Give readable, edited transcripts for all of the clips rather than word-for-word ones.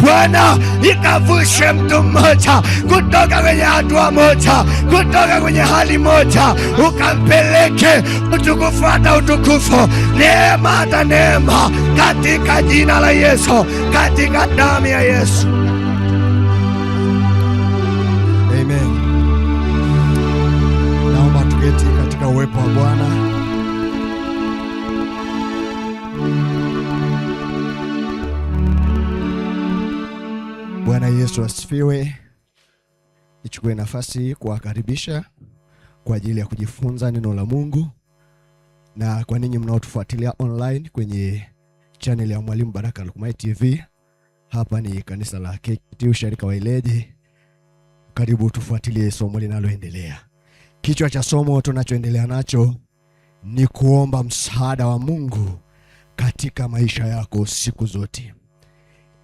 Bwana ikavushe mtu mmoja kutoka kwenye hatua moja, kutoka kwenye hali moja, ukampeleke utukufu hata utukufu, neema hata neema, katika jina la Yesu, katika damu ya Yesu. Amen. Naomba tuketi katika uwepo wa Bwana. Bwana Yesu asifiwe. Nichukue nafasi kuwakaribisha kwa ajili ya kujifunza neno la Mungu, na kwa ninyi mnaotufuatilia online kwenye channel ya Mwalimu Baraka Lukumai TV. Hapa ni kanisa la KKT Usharika wa Ileje. Karibu tufuatilie somo linaloendelea. Kichwa cha somo tunachoendelea nacho ni kuomba msaada wa Mungu katika maisha yako siku zote.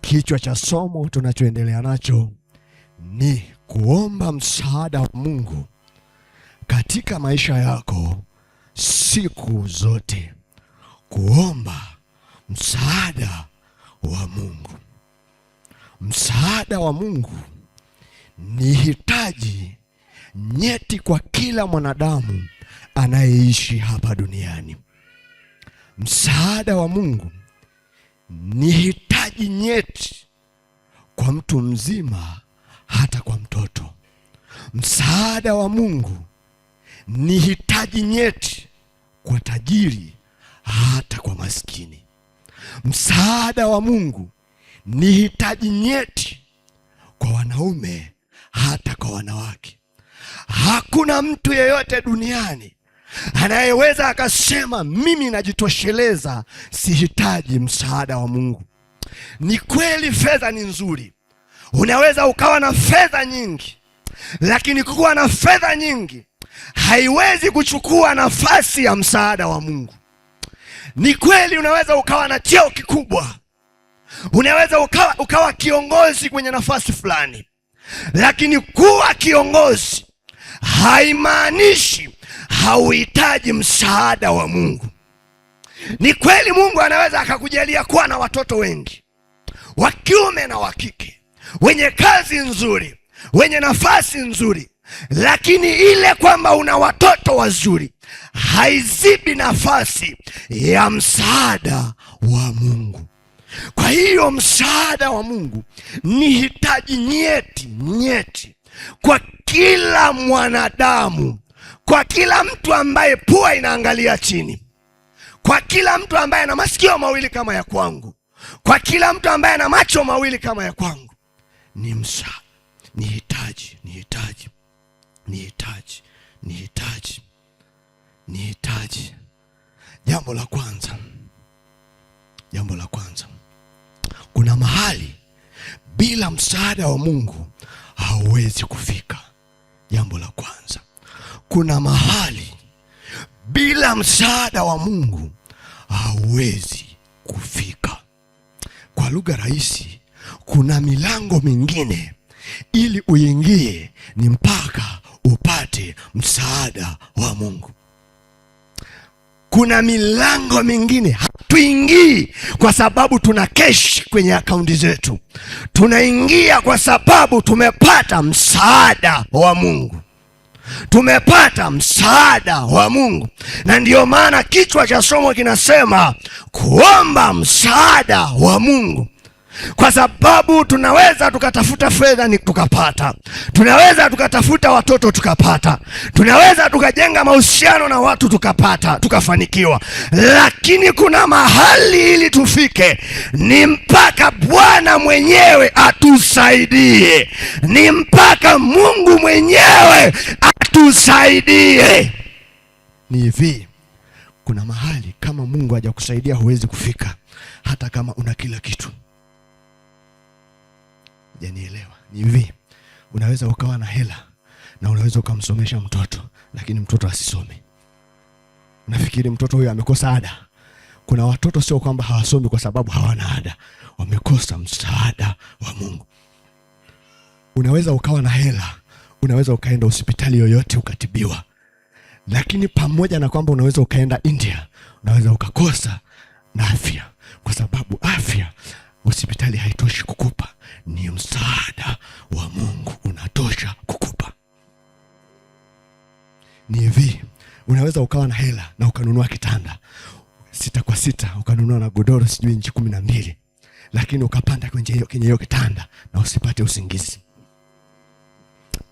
Kichwa cha somo tunachoendelea nacho ni kuomba msaada wa Mungu katika maisha yako siku zote. Kuomba msaada wa Mungu. Msaada wa Mungu ni hitaji nyeti kwa kila mwanadamu anayeishi hapa duniani. Msaada wa Mungu ni hitaji nyeti kwa mtu mzima, hata kwa mtoto. Msaada wa Mungu ni hitaji nyeti kwa tajiri, hata kwa maskini. Msaada wa Mungu ni hitaji nyeti kwa wanaume, hata kwa wanawake. Hakuna mtu yeyote duniani anayeweza akasema mimi najitosheleza, sihitaji msaada wa Mungu. Ni kweli fedha ni nzuri. Unaweza ukawa na fedha nyingi, lakini kuwa na fedha nyingi haiwezi kuchukua nafasi ya msaada wa Mungu. Ni kweli unaweza ukawa na cheo kikubwa, unaweza ukawa kiongozi kwenye nafasi fulani, lakini kuwa kiongozi haimaanishi hauhitaji msaada wa Mungu. Ni kweli Mungu anaweza akakujalia kuwa na watoto wengi, wa kiume na wa kike, wenye kazi nzuri, wenye nafasi nzuri, lakini ile kwamba una watoto wazuri haizibi nafasi ya msaada wa Mungu. Kwa hiyo msaada wa Mungu ni hitaji nyeti kwa kila mwanadamu, kwa kila mtu ambaye pua inaangalia chini, kwa kila mtu ambaye ana masikio mawili kama ya kwangu, kwa kila mtu ambaye ana macho mawili kama ya kwangu. Ni msaada, ni hitaji. Jambo la kwanza, kuna mahali bila msaada wa Mungu hauwezi kufika. Jambo la kwanza, kuna mahali bila msaada wa Mungu hauwezi kufika. Kwa lugha rahisi, kuna milango mingine ili uingie ni mpaka upate msaada wa Mungu. Kuna milango mingine hatuingii kwa sababu tuna cash kwenye akaunti zetu. Tunaingia kwa sababu tumepata msaada wa Mungu. Tumepata msaada wa Mungu. Na ndiyo maana kichwa cha somo kinasema kuomba msaada wa Mungu. Kwa sababu tunaweza tukatafuta fedha ni tukapata, tunaweza tukatafuta watoto tukapata, tunaweza tukajenga mahusiano na watu tukapata, tukafanikiwa, lakini kuna mahali ili tufike ni mpaka Bwana mwenyewe atusaidie, ni mpaka Mungu mwenyewe atusaidie. Ni hivi, kuna mahali kama Mungu hajakusaidia huwezi kufika, hata kama una kila kitu. Janielewa? Ni hivi, unaweza ukawa na hela na unaweza ukamsomesha mtoto, lakini mtoto asisome. Unafikiri mtoto huyo amekosa ada? Kuna watoto sio kwamba hawasomi kwa sababu hawana ada, wamekosa msaada wa Mungu. Unaweza ukawa na hela, unaweza ukaenda hospitali yoyote ukatibiwa, lakini pamoja na kwamba unaweza ukaenda India, unaweza ukakosa na afya, kwa sababu afya hospitali haitoshi kukupa, Unaweza ukawa na hela na ukanunua kitanda 6 kwa 6, ukanunua na godoro sijui inchi 12, lakini ukapanda kwenye hiyo kitanda na usipate usingizi.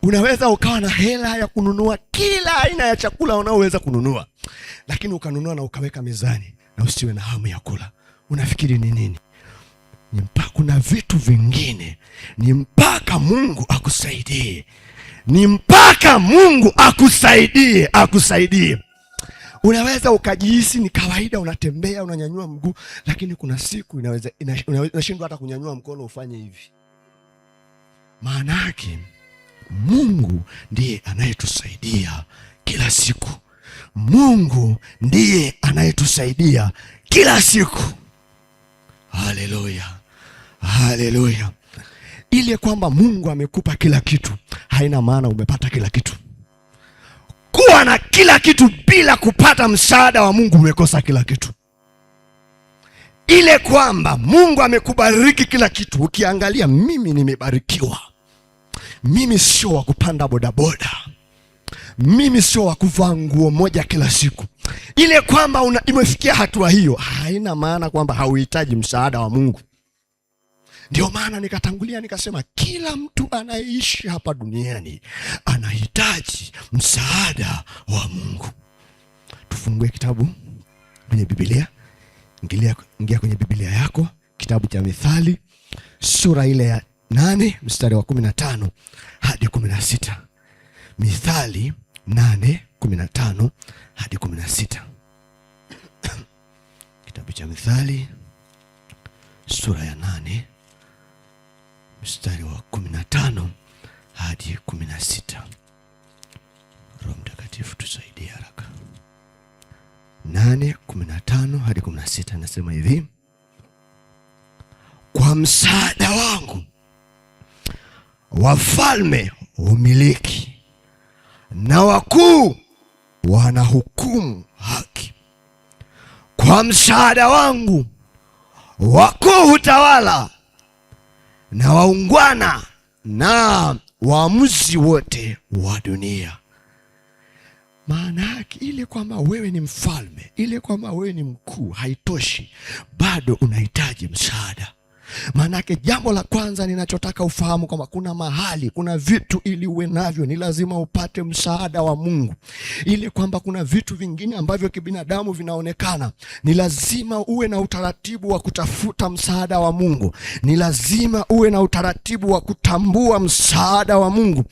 Unaweza ukawa na hela ya kununua kila aina ya chakula unaoweza kununua, lakini ukanunua na ukaweka mezani na usiwe na hamu ya kula. Unafikiri ni nini? Kuna vitu vingine ni mpaka Mungu akusaidie. Ni mpaka Mungu akusaidie. Unaweza ukajihisi ni kawaida, unatembea, unanyanyua mguu, lakini kuna siku unashindwa hata kunyanyua mkono ufanye hivi. Maana yake Mungu ndiye anayetusaidia kila siku. Mungu ndiye anayetusaidia kila siku. Haleluya. Haleluya. Ile kwamba Mungu amekupa kila kitu haina maana umepata kila kitu. Kuwa na kila kitu bila kupata msaada wa Mungu umekosa kila kitu. Ile kwamba Mungu amekubariki kila kitu, ukiangalia mimi nimebarikiwa. Mimi sio wa kupanda bodaboda. Mimi sio wa kuvaa nguo moja kila siku. Ile kwamba imefikia hatua hiyo haina maana kwamba hauhitaji msaada wa Mungu. Ndio maana nikatangulia nikasema kila mtu anayeishi hapa duniani anahitaji msaada wa Mungu. Tufungue kitabu kwenye Biblia. Ingia kwenye Biblia yako, kitabu cha Mithali sura ile ya 8 mstari wa 15 hadi 16. Mithali 8:15 hadi 16. Kitabu cha Mithali sura ya 8 mstari wa 15 hadi 16. Roho Mtakatifu tusaidie haraka. 8:15 hadi 16 nasema hivi: kwa msaada wangu wafalme humiliki na wakuu wanahukumu haki. Kwa msaada wangu wakuu hutawala na waungwana na waamuzi wote wa dunia. Maana yake ile kwamba wewe ni mfalme, ile kwamba wewe ni mkuu haitoshi, bado unahitaji msaada. Maana yake jambo la kwanza ninachotaka ufahamu kwamba kuna mahali, kuna vitu ili uwe navyo ni lazima upate msaada wa Mungu. Ile kwamba kuna vitu vingine ambavyo kibinadamu vinaonekana, ni lazima uwe na utaratibu wa kutafuta msaada wa Mungu. Ni lazima uwe na utaratibu wa kutambua msaada wa Mungu.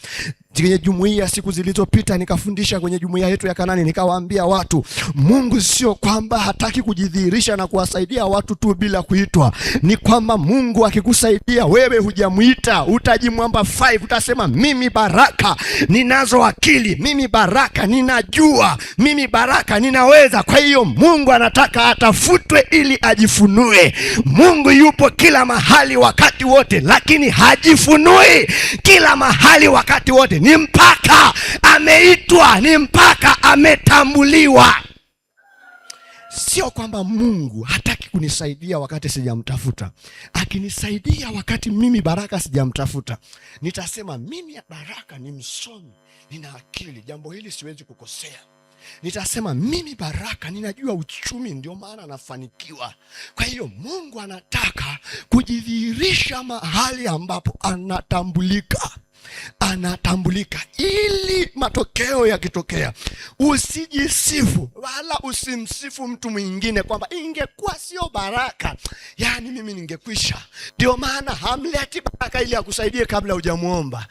Kwenye jumuiya siku zilizopita nikafundisha kwenye jumuiya yetu ya Kanani, nikawaambia watu Mungu sio kwamba hataki kujidhihirisha na kuwasaidia watu tu bila kuitwa. Ni kwamba Mungu akikusaidia wewe hujamuita, utajimwamba 5, utasema mimi Baraka ninazo akili, mimi Baraka ninajua, mimi Baraka ninaweza. Kwa hiyo Mungu anataka atafutwe ili ajifunue. Mungu yupo kila mahali wakati wote, lakini hajifunui kila mahali wakati wote. Ni mpaka ameitwa, ni mpaka ametambuliwa. Sio kwamba Mungu hataki kunisaidia wakati sijamtafuta. Akinisaidia wakati mimi Baraka sijamtafuta, nitasema mimi Baraka ni msomi, nina akili, jambo hili siwezi kukosea. Nitasema mimi Baraka ninajua uchumi, ndio maana nafanikiwa. Kwa hiyo Mungu anataka kujidhihirisha mahali ambapo anatambulika ili matokeo yakitokea usijisifu wala usimsifu mtu mwingine kwamba ingekuwa sio Baraka, yani mimi ningekwisha. Ndio maana hamleti Baraka ili akusaidie kabla hujamuomba.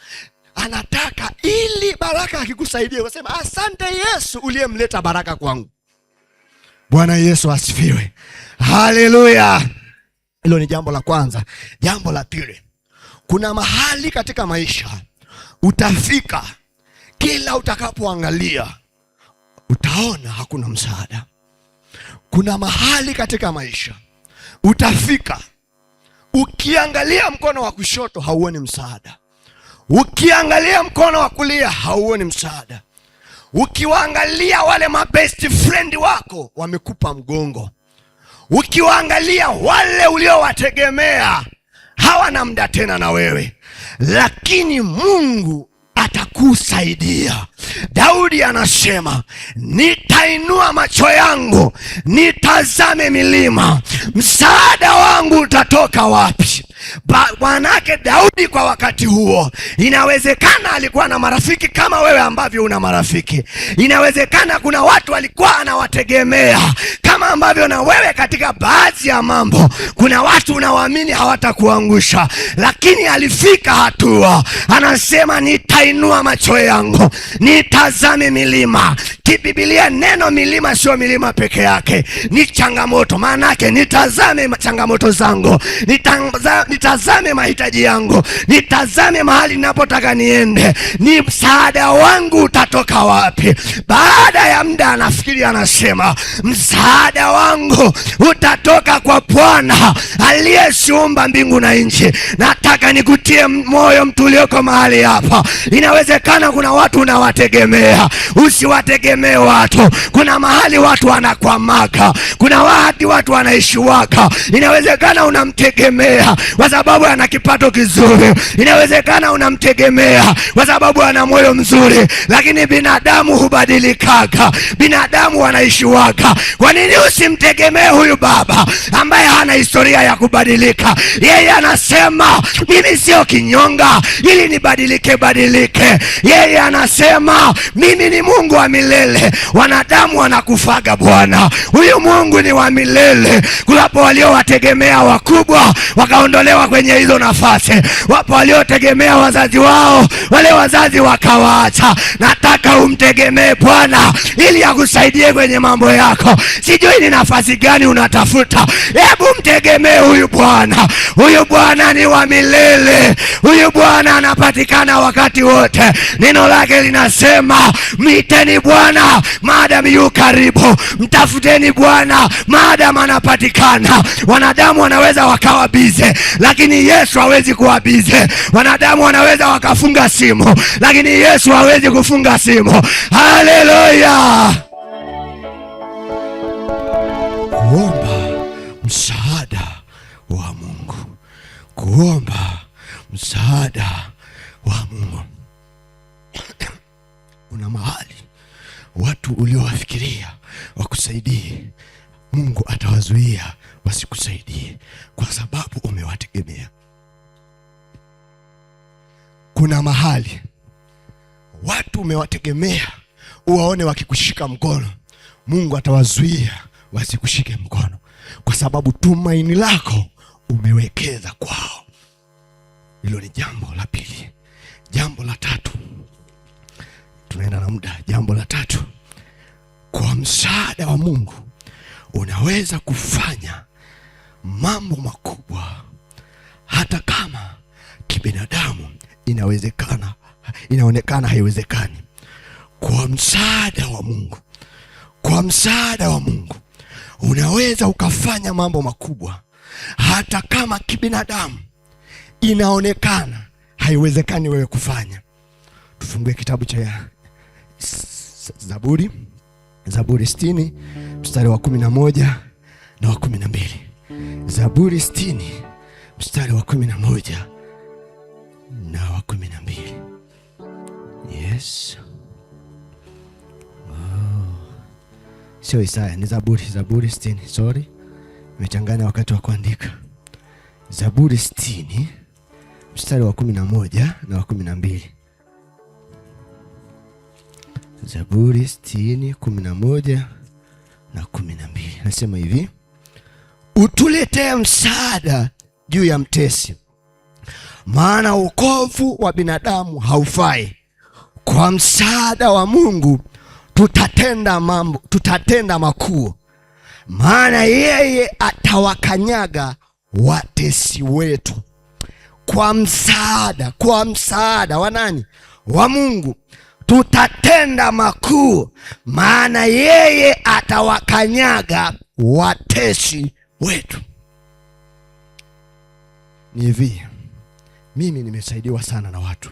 Anataka ili Baraka akikusaidia useme asante Yesu uliyemleta Baraka kwangu. Bwana Yesu asifiwe. Haleluya. Hilo ni jambo la kwanza. Jambo la pili, kuna mahali katika maisha utafika, kila utakapoangalia utaona hakuna msaada. Kuna mahali katika maisha utafika, ukiangalia mkono wa kushoto hauoni msaada, ukiangalia mkono wa kulia hauoni msaada, ukiwaangalia wale mabest friend wako wamekupa mgongo, ukiwaangalia wale uliowategemea hawana muda tena na wewe. Lakini Mungu kukusaidia. Daudi anasema, nitainua macho yangu nitazame milima, msaada wangu utatoka wapi? Manake Daudi kwa wakati huo, inawezekana alikuwa na marafiki kama wewe ambavyo una marafiki. Inawezekana kuna watu alikuwa anawategemea kama ambavyo na wewe katika baadhi ya mambo kuna watu unawaamini hawatakuangusha. Lakini alifika hatua anasema, nitainua macho yangu nitazame milima. Kibibilia neno milima sio milima peke yake, ni changamoto. Maanake nitazame changamoto zangu, nitazame mahitaji yangu, nitazame mahali ninapotaka niende, ni msaada wangu utatoka wapi? Baada ya muda anafikiri, anasema, msaada wangu utatoka kwa Bwana aliyesiumba mbingu na nchi. Nataka nikutie moyo mtu ulioko mahali hapa. Inawezekana kuna watu unawategemea, usiwategemee watu. Kuna mahali watu wanakwamaka, kuna watu wanaishiwaka. Inawezekana unamtegemea kwa sababu ana kipato kizuri, inawezekana unamtegemea kwa sababu ana moyo mzuri, lakini binadamu hubadilikaka, binadamu wanaishiwaka. Kwa nini usimtegemee huyu baba ambaye hana historia ya kubadilika? Yeye anasema, mimi sio kinyonga ili nibadilike badilike. Yeye anasema, mimi ni Mungu wa milele. Wanadamu wanakufaga bwana, huyu Mungu ni wa milele. Kuwapo waliowategemea wakubwa wakaondolewa kwenye hizo nafasi. Wapo waliotegemea wazazi wao, wale wazazi wakawaacha. Nataka umtegemee Bwana ili akusaidie kwenye mambo yako. Sijui ni nafasi gani unatafuta, hebu mtegemee huyu Bwana. Huyu Bwana ni wa milele. Huyu Bwana anapatikana wakati wote. Neno lake linasema, mwiteni Bwana maadamu yu karibu, mtafuteni Bwana maadamu anapatikana. Wanadamu wanaweza wakawa bize, lakini Yesu hawezi kuwa bize. Wanadamu wanaweza wakafunga simu, lakini Yesu hawezi kufunga simu. Haleluya! Kuomba msaada wa Mungu, kuomba msaada wa Mungu. Kuna mahali watu uliowafikiria wakusaidie, Mungu atawazuia wasikusaidie kwa sababu umewategemea. Kuna mahali watu umewategemea uwaone wakikushika mkono, Mungu atawazuia wasikushike mkono kwa sababu tumaini lako umewekeza kwao. Hilo ni jambo la pili. Jambo la tatu, tunaenda na muda. Jambo la tatu, kwa msaada wa Mungu unaweza kufanya mambo makubwa hata kama kibinadamu inaonekana haiwezekani. Kwa msaada wa Mungu, kwa msaada wa Mungu unaweza ukafanya mambo makubwa hata kama kibinadamu inaonekana haiwezekani wewe kufanya. Tufungue kitabu cha Zaburi 60 mstari wa 11 na wa 12. Zaburi 60 mstari wa 11 na wa 12. Yes. Sio Isaya, ni Zaburi 60. Sorry, nimechanganya wakati wa kuandika. Zaburi 60 mstari wa 11 na wa 12. Zaburi 60 11 na 12. Nasema hivi: utuletee msaada juu ya mtesi, maana wokovu wa binadamu haufai. Kwa msaada wa Mungu tutatenda makuu, maana yeye atawakanyaga watesi wetu. Kwa msaada wa nani? Wa Mungu tutatenda makuu, maana yeye atawakanyaga watesi wetu. Ni hivi, mimi nimesaidiwa sana na watu,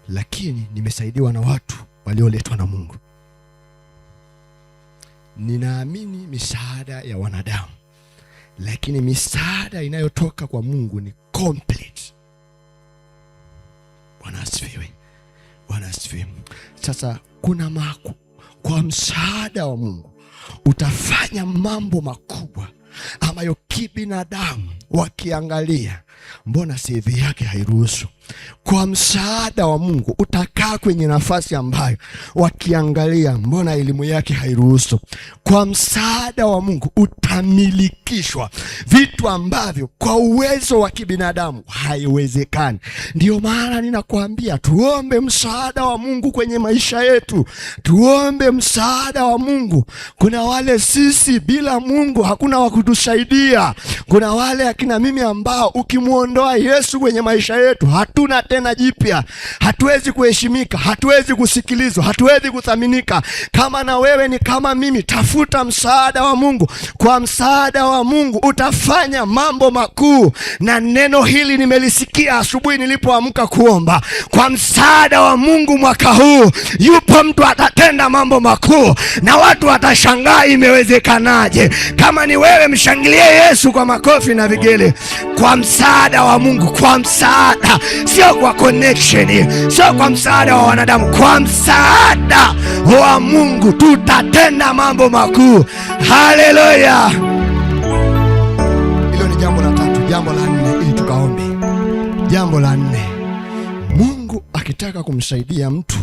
lakini nimesaidiwa na watu walioletwa na Mungu. Ninaamini misaada ya wanadamu, lakini misaada inayotoka kwa Mungu ni complete. Bwana asifiwe. Bwana Sasa kwa msaada wa Mungu utafanya mambo makubwa ambayo kibinadamu wakiangalia, mbona CV yake hairuhusu? Kwa msaada wa Mungu utakaa kwenye nafasi ambayo wakiangalia, mbona elimu yake hairuhusu? Kwa msaada wa Mungu utamilikishwa vitu ambavyo kwa uwezo wa kibinadamu haiwezekani. Ndio maana ninakuambia tuombe msaada wa Mungu kwenye maisha yetu. Tuombe msaada wa Mungu. Kuna wale sisi bila Mungu hakuna wa kutusaidia. Kuna wale akina mimi ambao ukimuondoa Yesu kwenye maisha yetu hatuna tena jipya. Hatuwezi kuheshimika, hatuwezi kusikilizwa, hatuwezi kuthaminika. Kama na wewe ni kama mimi, tafuta msaada wa Mungu. Kwa msaada wa Mungu utafanya mambo makuu. Na neno hili nimelisikia asubuhi nilipoamka kuomba. Kwa msaada wa Mungu mwaka huu yupo mtu atatenda mambo makuu na watu watashangaa imewezekanaje. Kama ni wewe, mshangilie Yesu kwa makofi na vigele. Kwa msaada wa Mungu, kwa msaada, sio kwa connection, sio kwa msaada wa wanadamu, kwa msaada wa Mungu tutatenda mambo makuu. Haleluya! Hilo ni jambo la tatu. Jambo la nne, ili tukaombe. Jambo la nne, Mungu akitaka kumsaidia mtu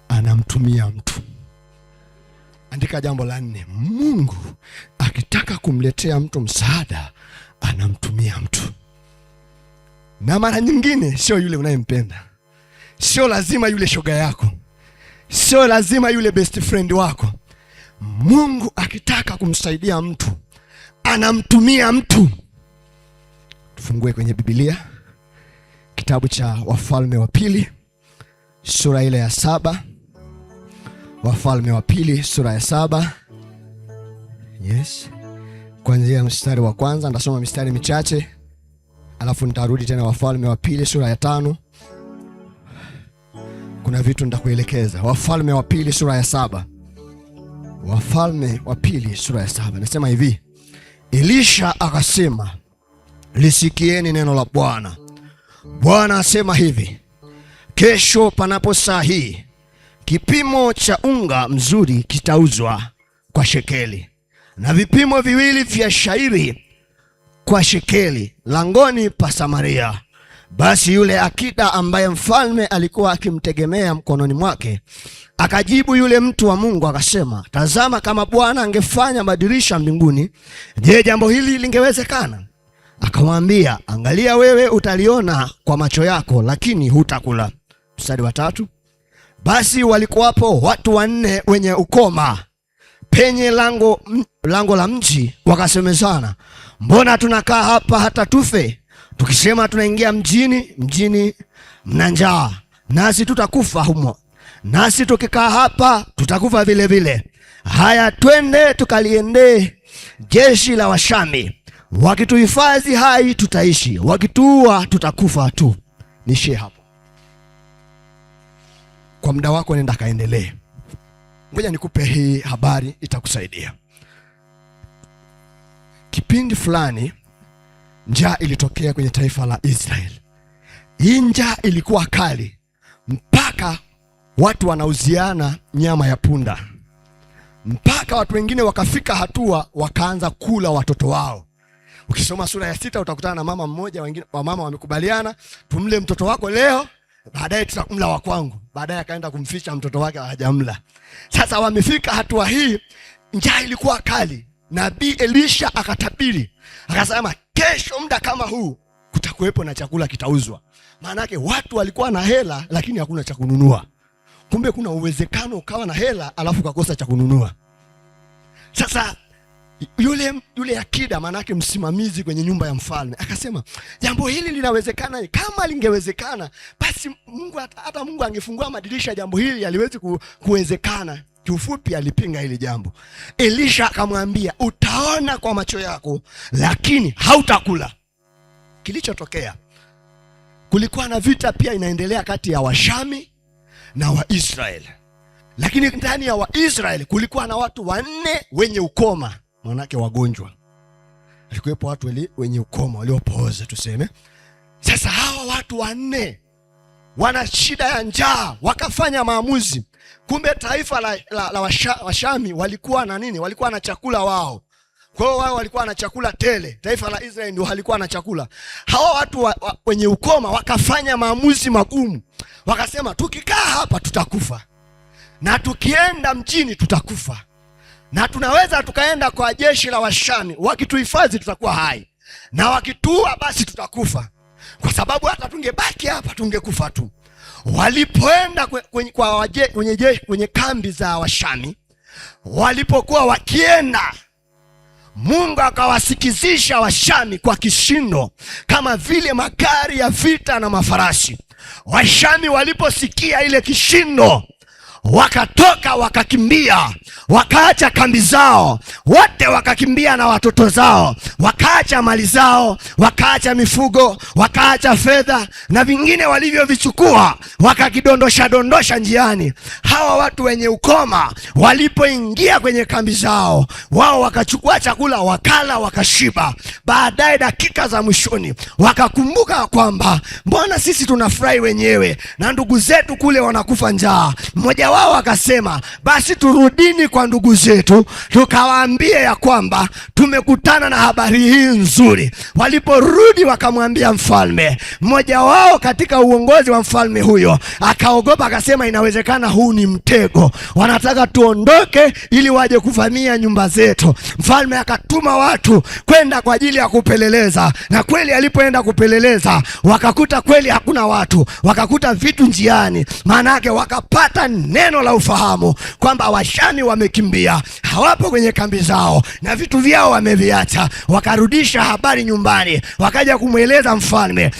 anamtumia mtu. Andika jambo la nne, Mungu akitaka kumletea mtu msaada anamtumia mtu. Na mara nyingine sio yule unayempenda, sio lazima yule shoga yako, sio lazima yule best friend wako. Mungu akitaka kumsaidia mtu anamtumia mtu. Tufungue kwenye Biblia kitabu cha Wafalme wa Pili sura ile ya 7. Wafalme wa Pili sura ya 7. Yes. Kuanzia mstari wa kwanza, nitasoma mistari michache alafu nitarudi tena Wafalme wa Pili sura ya 5. Kuna vitu nitakuelekeza. Wafalme wa Pili sura ya 7. Wafalme wa Pili sura ya 7. Nasema hivi: Elisha akasema, lisikieni neno la Bwana. Bwana asema hivi: kesho panapo saa hii kipimo cha unga mzuri kitauzwa kwa shekeli, na vipimo viwili vya shairi kwa shekeli langoni pa Samaria. Basi yule akida ambaye mfalme alikuwa akimtegemea mkononi mwake akajibu yule mtu wa Mungu akasema, tazama, kama Bwana angefanya madirisha mbinguni, je, jambo hili lingewezekana? Akamwambia, angalia, wewe utaliona kwa macho yako, lakini hutakula. Mstari wa 3. Basi walikuwapo watu 4 wenye ukoma penye lango la mji, wakasemezana, mbona tunakaa hapa hata tufe? Tukisema tunaingia mjini mna njaa, nasi tutakufa humo. Nasi tukikaa hapa tutakufa vile vile. Haya, twende tukaliendee jeshi la Washami. Wakituhifadhi hai tutaishi, wakituua tutakufa tu. Nishie hapo. Kwa muda wako nenda kaendelee. Ngoja nikupe hii habari, itakusaidia. Kipindi fulani njaa ilitokea kwenye taifa la Israeli. Hii njaa ilikuwa kali mpaka watu wanauziana nyama ya punda, mpaka watu wengine wakafika hatua wakaanza kula watoto wao. Ukisoma sura ya 6 utakutana na mama mmoja, wengine wa mama wamekubaliana, tumle mtoto wako leo, baadaye tutakumla wa kwangu. Baadaye akaenda kumficha mtoto wake, hajamla. Sasa wamefika hatua hii, njaa ilikuwa kali. Nabii Elisha akatabiri, akasema kesho muda kama huu kutakuwepo na chakula kitauzwa. Maana yake watu walikuwa na hela lakini hakuna cha kununua. Kumbe kuna uwezekano ukawa na hela alafu ukakosa cha kununua. Sasa yule akida, maana yake msimamizi kwenye nyumba ya mfalme, akasema jambo hili linawezekana. Kama lingewezekana basi Mungu, hata Mungu angefungua madirisha, jambo hili haliwezi kuwezekana. Kiufupi alipinga hili jambo. Elisha akamwambia, utaona kwa macho yako lakini hautakula. Kilichotokea, kulikuwa na vita pia inaendelea kati ya Washami na Waisraeli. Lakini ndani ya Waisraeli kulikuwa na watu 4 wenye ukoma, manake wagonjwa. Walikuwepo watu wenye ukoma, waliopooza tuseme. Sasa hawa watu 4 wana shida ya njaa, wakafanya maamuzi Kumbe taifa la Washami walikuwa na nini? Walikuwa na chakula wao. Kwa hiyo wao walikuwa na chakula tele. Taifa la Israeli ndio halikuwa na chakula. Hawa watu wenye ukoma wakafanya maamuzi magumu. Wakasema tukikaa hapa tutakufa, na tukienda mjini tutakufa, na tunaweza tukaenda kwa jeshi la Washami, wakituhifadhi tutakuwa hai, na wakitua basi tutakufa, kwa sababu hata tungebaki hapa tungekufa tu. Walipoenda kwenye kambi za Washami, walipokuwa wakienda, Mungu akawasikizisha Washami kwa kishindo, kama vile magari ya vita na mafarasi. Washami waliposikia ile kishindo, wakatoka wakakimbia, wakaacha kambi zao, wote wakakimbia na watoto zao, wakaacha mali zao, wakaacha mifugo, wakaacha fedha na vingine walivyovichukua, wakakidondosha njiani. Hawa watu wenye ukoma walipoingia kwenye kambi zao, wao wakachukua chakula, wakala, wakashiba. Baadaye dakika za mwishoni wakakumbuka kwamba mbona sisi tunafurahi wenyewe na ndugu zetu kule wanakufa njaa. Mmoja wao akasema, basi turudini kwa ndugu zetu tukawaambie ya kwamba tumekutana na habari hii nzuri. Waliporudi wakamwambia mfalme. Mmoja wao katika uongozi wa mfalme huyo akaogopa, akasema inawezekana huu ni mtego, wanataka tuondoke ili waje kuvamia nyumba zetu. Mfalme akatuma watu kwenda kwa ajili ya kupeleleza, na kweli alipoenda kupeleleza wakakuta kweli hakuna watu, wakakuta vitu njiani. Maana yake wakapata neno la ufahamu kwamba Washami wamekimbia, hawapo kwenye kambi zao na vitu vyao wameviacha. Wakarudisha habari nyumbani, wakaja kumweleza mfalme.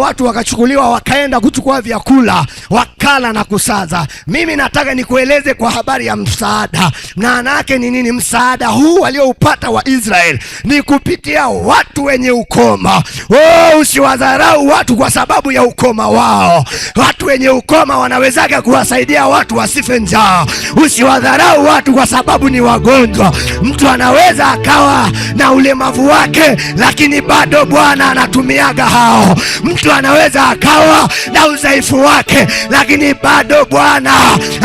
Watu wakachukuliwa wakaenda kuchukua vyakula, wakala na kusaza. Mimi nataka nikueleze kwa habari ya msaada. Maana yake ni nini? Msaada huu walioupata wa Israeli ni kupitia watu wenye ukoma. Usiwadharau watu kwa sababu ya ukoma wao. Watu wenye ukoma wanawezaga kuwasaidia watu wasife njaa. Usiwadharau watu kwa sababu ni wagonjwa. Mtu anaweza akawa na ulemavu wake, lakini bado Bwana anatumiaga hao. Mtu anaweza akawa na udhaifu wake, lakini bado Bwana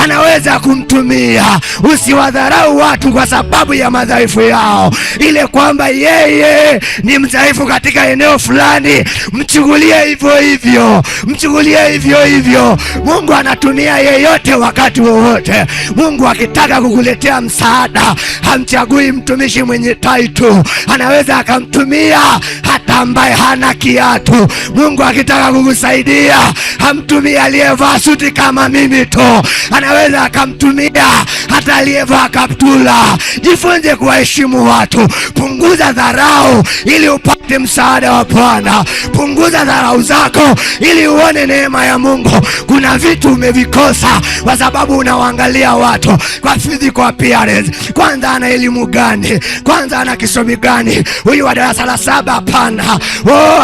anaweza kumtumia. Usiwadharau watu kwa sababu ya madhaifu yao, ile kwamba yeye ni mdhaifu katika eneo fulani. Mchukulie hivyo hivyo, mchukulie hivyo hivyo. Mungu anatumia yeyote wakati wowote. Mungu akitaka kukuletea msaada hamchagui mtumishi mwenye title, anaweza akamtumia hata ambaye hana kiatu. Mungu akitaka kukusaidia hamtumia aliyevaa suti kama mimi tu, anaweza akamtumia hata aliyevaa kaptula. Jifunze kuwaheshimu watu, punguza dharau ili upate msaada wa Bwana. Punguza dharau zako ili uone neema ya Mungu. Kuna vitu umevikosa kwa sababu unawaangalia watu kwa physical appearance. Kwanza ana elimu gani? Kwanza ana kisomi gani? Huyu wa darasa la 7? Hapana.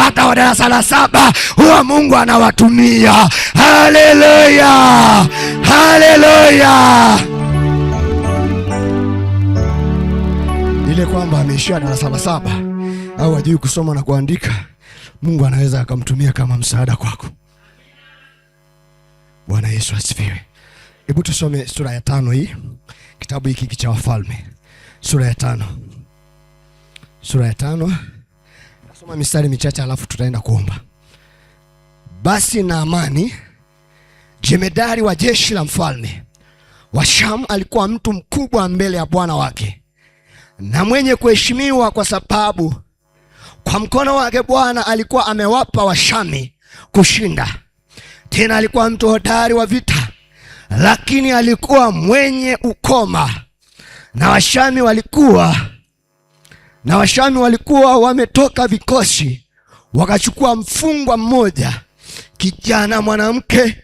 Hata wa darasa la 7 huwa Mungu anawatumia. Haleluya, haleluya. Ile kwamba ameishia darasa la 7 au hajui kusoma na kuandika, Mungu anaweza akamtumia kama msaada kwako. Bwana Yesu asifiwe. Hebu tusome sura ya 5 hii, kitabu hiki cha Wafalme, sura ya 5. Sura ya 5. Nasoma mistari michache alafu tutaenda kuomba. Basi Naamani, jemedari wa jeshi la mfalme wa Shamu, alikuwa mtu mkubwa mbele ya bwana wake na mwenye kuheshimiwa, kwa sababu kwa mkono wake Bwana alikuwa amewapa Washami kushinda. Tena alikuwa mtu hodari wa vita, lakini alikuwa mwenye ukoma. Na Washami walikuwa wametoka vikosi, wakachukua mfungwa mmoja, kijana mwanamke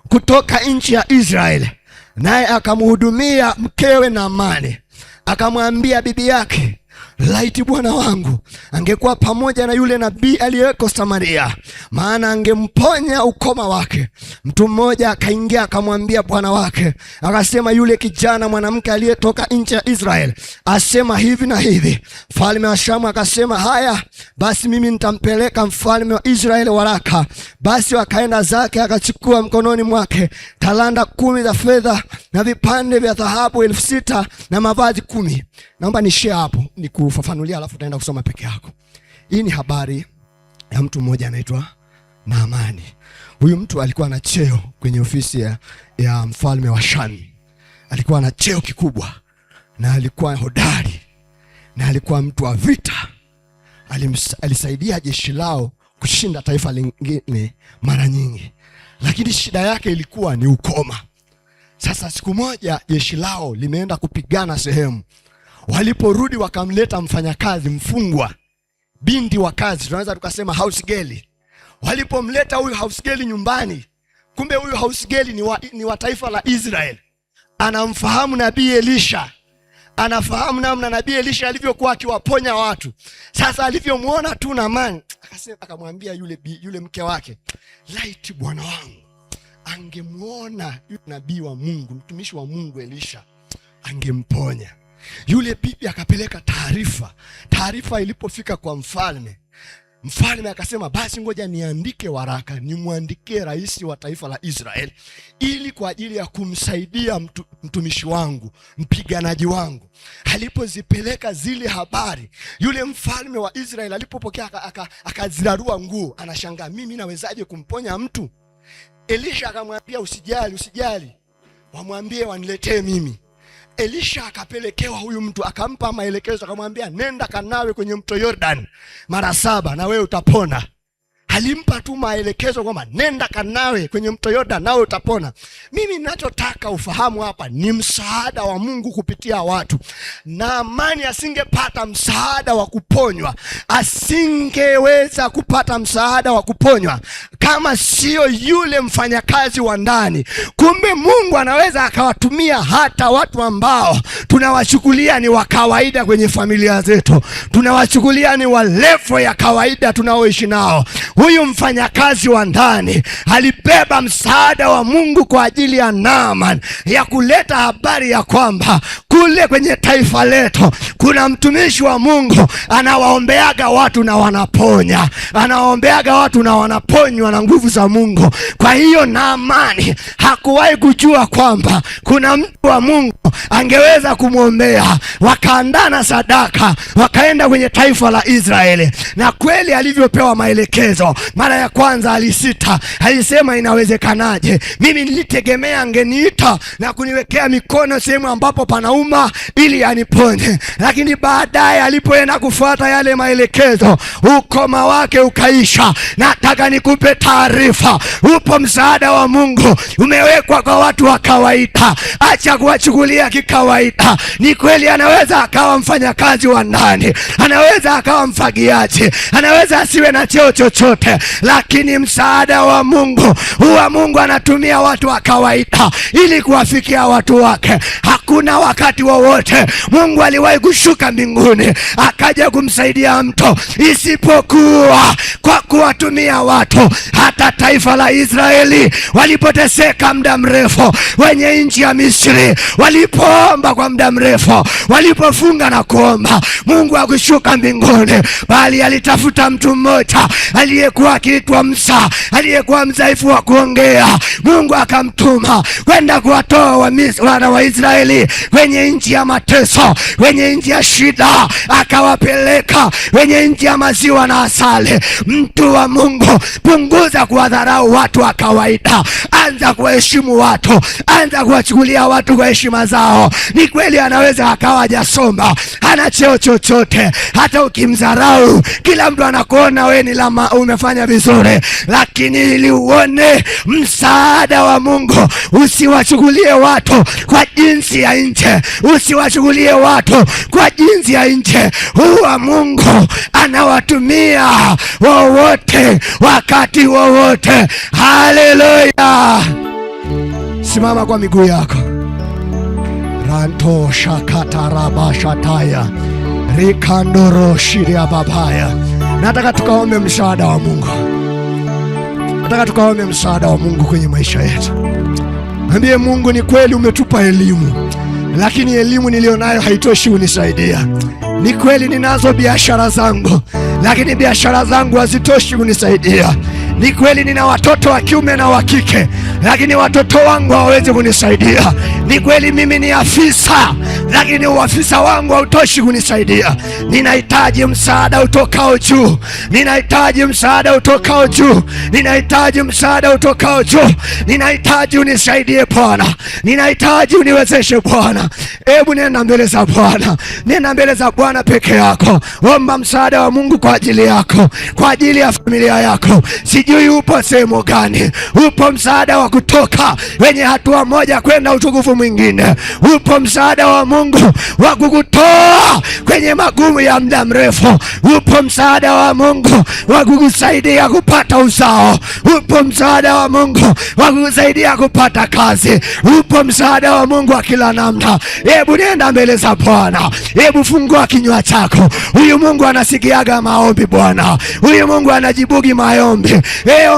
kutoka nchi ya Israeli, naye akamhudumia mkewe Naamani. Akamwambia bibi yake, laiti bwana wangu angekuwa pamoja na yule nabii aliyeko Samaria, maana angemponya ukoma wake. Mtu mmoja akaingia akamwambia bwana wake, akasema, yule kijana mwanamke aliyetoka nchi ya Israeli asema hivi na hivi. Mfalme wa Shamu akasema, haya basi mimi nitampeleka mfalme wa Israeli waraka. Basi wakaenda zake, akachukua mkononi mwake talanta 10 za fedha na vipande vya dhahabu 6,000 na mavazi 10. Naomba nishie hapo nikufafanulia, alafu utaenda kusoma peke yako. Hii ni habari ya mtu mmoja anaitwa Naamani. Huyu mtu alikuwa na cheo kwenye ofisi ya mfalme wa Shamu. Alikuwa na cheo kikubwa na alikuwa hodari na alikuwa mtu wa vita. Alisaidia jeshi lao kushinda taifa lingine mara nyingi, lakini shida yake ilikuwa ni ukoma. Sasa siku moja jeshi lao limeenda kupigana sehemu. Waliporudi wakamleta mfanyakazi mfungwa, binti wa kazi, tunaweza tukasema house girl. Walipomleta huyu house girl nyumbani, kumbe huyu house girl ni wa taifa la Israeli. Anamfahamu nabii Elisha, anafahamu namna nabii Elisha alivyokuwa akiwaponya watu. Sasa alivyomuona tu Naamani, akamwambia yule mke wake, laiti bwana wangu angemuona yule nabii wa Mungu, mtumishi wa Mungu Elisha, angemponya. Yule bibi akapeleka taarifa ilipofika kwa mfalme akasema, basi ngoja niandike waraka nimwandikie rais wa taifa la Israeli, ili kwa ajili ya kumsaidia mtumishi wangu, mpiganaji wangu. Alipozipeleka zile habari, yule mfalme wa Israeli alipopokea akazirarua nguo, anashangaa, mimi nawezaje kumponya mtu? Elisha akamwambia, usijali, wamwambie waniletee mimi. Elisha akapelekewa huyu mtu, akampa maelekezo, akamwambia, nenda kanawe kwenye mto Jordan mara 7 na wewe utapona. Alimpa tu maelekezo kwamba nenda kanawe kwenye mto Jordan nawe utapona. Mimi ninachotaka ufahamu hapa ni msaada wa Mungu kupitia watu. Naamani asingepata msaada wa kuponywa, asingeweza kupata msaada wa kuponywa kama sio yule mfanyakazi wa ndani. Kumbe Mungu anaweza akawatumia hata watu ambao tunawachukulia ni wa kawaida kwenye familia zetu, tunawachukulia ni wa level ya kawaida tunaoishi nao. Huyu mfanyakazi wa ndani alibeba msaada wa Mungu kwa ajili ya Naamani, ya kuleta habari ya kwamba kule kwenye taifa letu kuna mtumishi wa Mungu anawaombeaga watu na wanaponya, anawaombeaga watu na wanaponywa na nguvu za Mungu. Kwa hiyo Naamani hakuwahi kujua kwamba kuna mtu wa Mungu angeweza kumwombea. Wakaandana sadaka, wakaenda kwenye taifa la Israeli, na kweli alivyopewa maelekezo, mara ya kwanza alisita, alisema inawezekanaje? Mimi nilitegemea angeniita na kuniwekea mikono sehemu ambapo panauma ili aniponye. Lakini baadaye alipoenda kufuata yale maelekezo, ukoma wake ukaisha. Nataka nikupe taarifa, upo msaada wa Mungu umewekwa kwa watu wa kawaida. Acha kuwachukulia kikawaida. Ni kweli anaweza akawa mfanyakazi wa ndani, anaweza akawa mfagiaji, anaweza asiwe na cheo chochote, lakini msaada wa Mungu, huwa Mungu anatumia watu wa kawaida ili kuwafikia watu wake. Hakuna wakati wowote Mungu aliwahi kushuka mbinguni akaja kumsaidia mtu isipokuwa kwa kuwatumia watu. Hata taifa la Israeli walipoteseka muda mrefu wenye nchi ya Misri, walipoomba kwa muda mrefu, walipofunga na kuomba, Mungu hakushuka mbinguni, bali alitafuta mtu mmoja aliyekuwa akiitwa Musa, aliyekuwa mdhaifu wa kuongea. Mungu akamtuma kwenda kuwatoa wana wa Israeli kwenye nchi ya mateso, kwenye nchi ya shida, akawapeleka kwenye nchi ya maziwa na asali. Mtu wa Mungu, punguza kuwadharau watu wa kawaida, anza kuheshimu watu, anza kuwachukulia watu kwa heshima zao. Ni kweli anaweza akawa hajasoma, hana cheo chochote, hata ukimdharau kila mtu anakuona wewe ni lama umefanya vizuri, lakini ili uone msaada wa Mungu, usiwachukulie watu kwa jinsi ya nje, usiwachukulie watu kwa jinsi ya nje. Huwa Mungu anawatumia wowote, wakati wowote. Haleluya! Simama kwa miguu yako. Ranto shakata rabashataya rikandoro shiria babaya. Nataka tukaombe msaada wa Mungu. Nataka tukaombe msaada wa Mungu kwenye maisha yetu. Ambie Mungu, ni kweli umetupa elimu, lakini elimu nilionayo haitoshi kunisaidia. Ni kweli ninazo biashara zangu, lakini biashara zangu hazitoshi kunisaidia. Ni kweli nina watoto wa kiume na wa kike, lakini watoto wangu hawawezi kunisaidia. Ni kweli mimi ni afisa, lakini uafisa wangu hautoshi kunisaidia. Ninahitaji msaada utokao juu. Ninahitaji msaada utokao juu. Ninahitaji msaada utokao juu. Ninahitaji unisaidie Bwana. Ninahitaji uniwezeshe Bwana. Hebu nenda mbele za Bwana. Nenda mbele za Bwana peke yako. Omba msaada wa Mungu kwa ajili yako, kwa ajili ya familia yako. Sijui upo sehemu gani. Upo msaada wa kutoka wenye hatua moja kwenda utukufu mwingine. Upo msaada wa Mungu wa kukutoa kwenye magumu ya muda mrefu. Upo msaada wa Mungu wa kukusaidia kupata uzao. Upo msaada wa Mungu wa kukusaidia kupata kazi. Upo msaada wa Mungu wa kila namna. Hebu nenda mbele za Bwana. Hebu fungua kinywa chako. Huyu Mungu anasikiaga maombi Bwana. Huyu Mungu anajibugi maombi.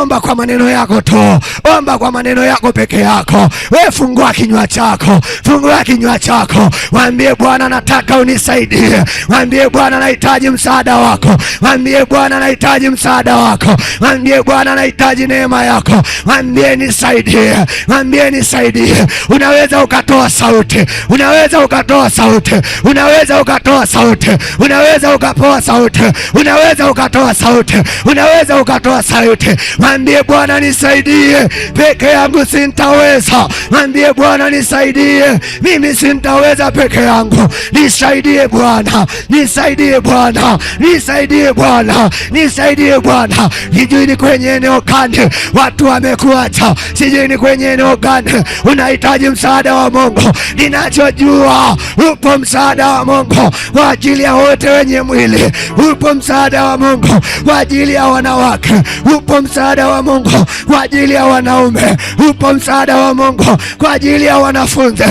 Omba kwa maneno yako tu. Omba kwa maneno yako peke yako. Fungua kinywa chako. Fungua kinywa chako. Mwambie Bwana, nataka unisaidie. Mwambie Bwana, nahitaji msaada wako. Mwambie Bwana, nahitaji msaada wako. Mwambie Bwana, nahitaji neema yako. Mwambie nisaidie. Mwambie nisaidie. Unaweza ukatoa sauti. Unaweza ukatoa sauti. Unaweza ukatoa sauti. Unaweza ukapoa sauti. Unaweza ukatoa sauti. Unaweza ukatoa sauti. Mwambie Bwana, nisaidie. Peke yangu sintaweza. Mwambie Bwana, nisaidie. Mimi sintaweza peke yangu. Nisaidie Bwana. Nisaidie Bwana. Nisaidie Bwana. Nisaidie Bwana. Sijui ni kwenye eneo gani watu wamekuacha. Sijui ni kwenye eneo gani unahitaji msaada wa Mungu. Ninachojua upo msaada wa Mungu kwa ajili ya wote wenye mwili. Upo msaada wa Mungu kwa ajili ya wanawake. Upo msaada wa Mungu kwa ajili ya wanaume. Upo msaada wa Mungu kwa ajili ya wanafunzi.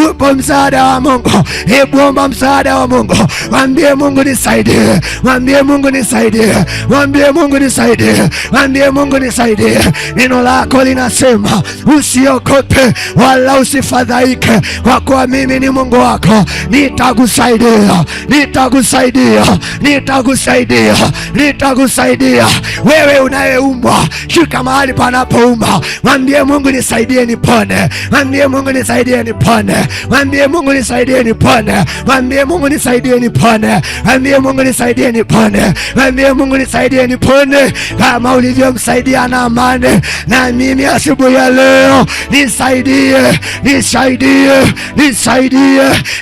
Upo msaada wa Mungu. Hebu omba msaada wa Mungu. Mwambie Mungu nisaidie. Mwambie Mungu nisaidie. Mwambie Mungu nisaidie. Mwambie Mungu nisaidie. Neno lako linasema usiogope wala usifadhaike, kwa kuwa mimi ni Mungu wako. Nitakusaidia. Nitakusaidia. Nitakusaidia. Nitakusaidia. Wewe unayeumwa, shika mahali panapouma. Mwambie Mungu nisaidie nipone. Mwambie Mungu nisaidie nipone. Mwambie Mungu nisaidie nipone. Mwambie Mungu nisaidie nipone. Mwambie Mungu nisaidie nipone. Mwambie Mungu nisaidie nipone kama ulivyomsaidia Naamani. Na mimi asubuhi ya leo nisaidie. Nisaidie. Nisaidie.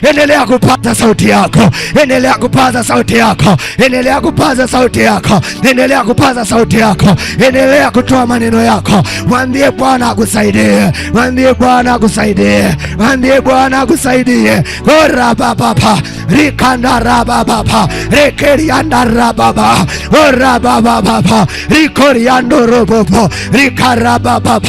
Endelea kupaza sauti yako. Endelea kupaza sauti yako. Endelea kupaza sauti yako. Endelea kupaza sauti yako. Endelea kutoa maneno yako. Mwambie Bwana akusaidie. Mwambie Bwana akusaidie. Mwambie Bwana akusaidie. Ora baba rikanda rababa rekerianda rababa ora baba rikoriando robobo rikarababa.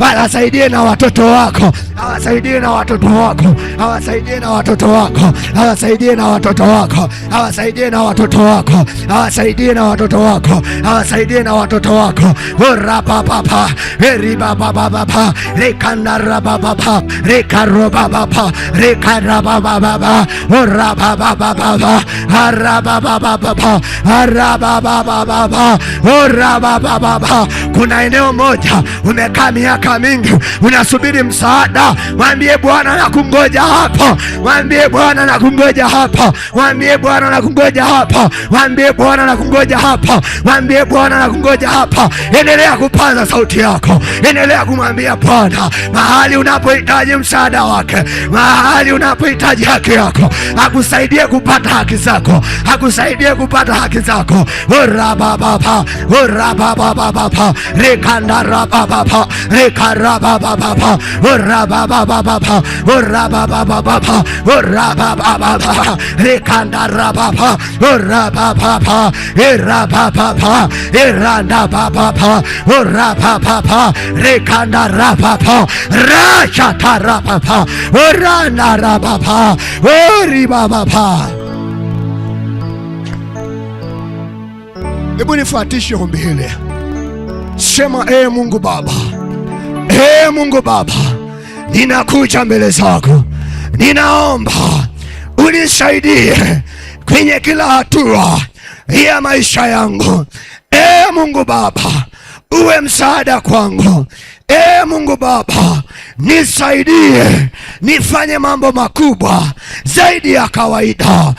Awasaidie na watoto wako. Awasaidie na watoto wako. Awasaidie na watoto wako. Awasaidie na watoto wako. Awasaidie na watoto wako. Awasaidie na watoto wako. Awasaidie na watoto wako. Ora baba eribaba rekanda rababa rekarobaba rekarababa ora baba arababa arababa ora baba. Kuna eneo moja umekaa miaka mingi unasubiri msaada. Mwambie Bwana nakungoja hapo. Mwambie Bwana nakungoja hapo. Mwambie Bwana nakungoja hapo. Mwambie Bwana nakungoja hapo. Mwambie Bwana nakungoja hapo. Endelea kupaza sauti yako. Endelea kumwambia Bwana mahali unapohitaji msaada wake, mahali unapohitaji haki yako, akusaidie kupata haki zako, akusaidie kupata haki zako. Ora baba rekanda rababa rekarababa ora baba rekanda rababa ora baba erababa eranda baba ora baba rekanda rababa rachata rababa, orana rababa, ori baba. Hebu nifuatishe ombi hili. Sema, Mungu Baba, Mungu Baba, ninakuja mbele zako, ninaomba unisaidie kwenye kila hatua ya maisha yangu. Mungu Baba, uwe msaada kwangu. Mungu Baba, nisaidie nifanye mambo makubwa zaidi ya kawaida.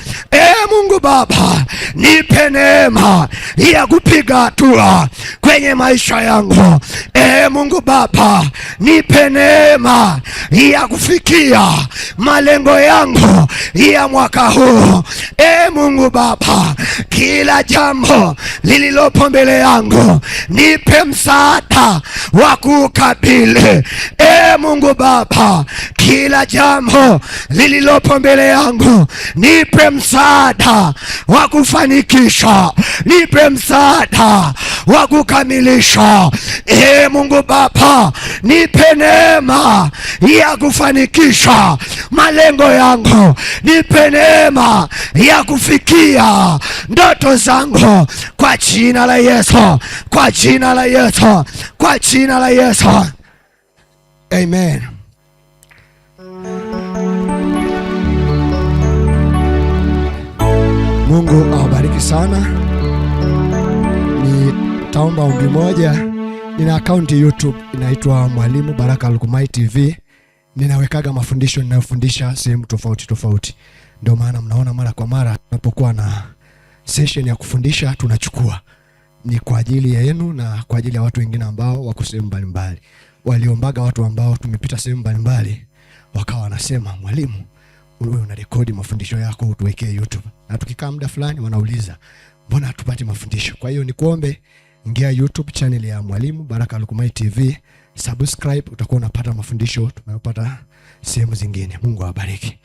Mungu Baba, nipe neema ya kupiga hatua kwenye maisha yangu. Mungu Baba, nipe neema ya kufikia malengo yangu ya mwaka huu. Mungu Baba, kila jambo lililopo mbele yangu nipe msaada wa kukabili. Mungu Baba, kila jambo lililopo mbele yangu nipe msaada wa kufanikisha, nipe msaada wa kukamilisha. Mungu Baba, nipe neema ya kufanikisha malengo yangu, nipe neema ya kufikia ndoto zangu, kwa jina la Yesu, kwa jina la Yesu, kwa jina la Yesu. Amen. Mungu awabariki sana. Nitaomba ombi moja. Nina akaunti YouTube inaitwa Mwalimu Baraka Lukumai TV. Ninawekaga mafundisho ninayofundisha sehemu tofauti tofauti. Ndio maana mnaona mara kwa mara tunapokuwa na session ya kufundisha tunachukua. Ni kwa ajili ya yenu na kwa ajili ya watu wengine ambao wako sehemu mbalimbali. Waliombaga watu ambao tumepita sehemu mbalimbali wakawa wanasema, mwalimu, wewe unarekodi mafundisho yako utuwekee YouTube. Na tukikaa muda fulani wanauliza, mbona hatupati mafundisho? Kwa hiyo nikuombe, ingia YouTube channel ya Mwalimu Baraka Lukumai TV, subscribe, utakuwa unapata mafundisho tunayopata sehemu zingine. Mungu awabariki.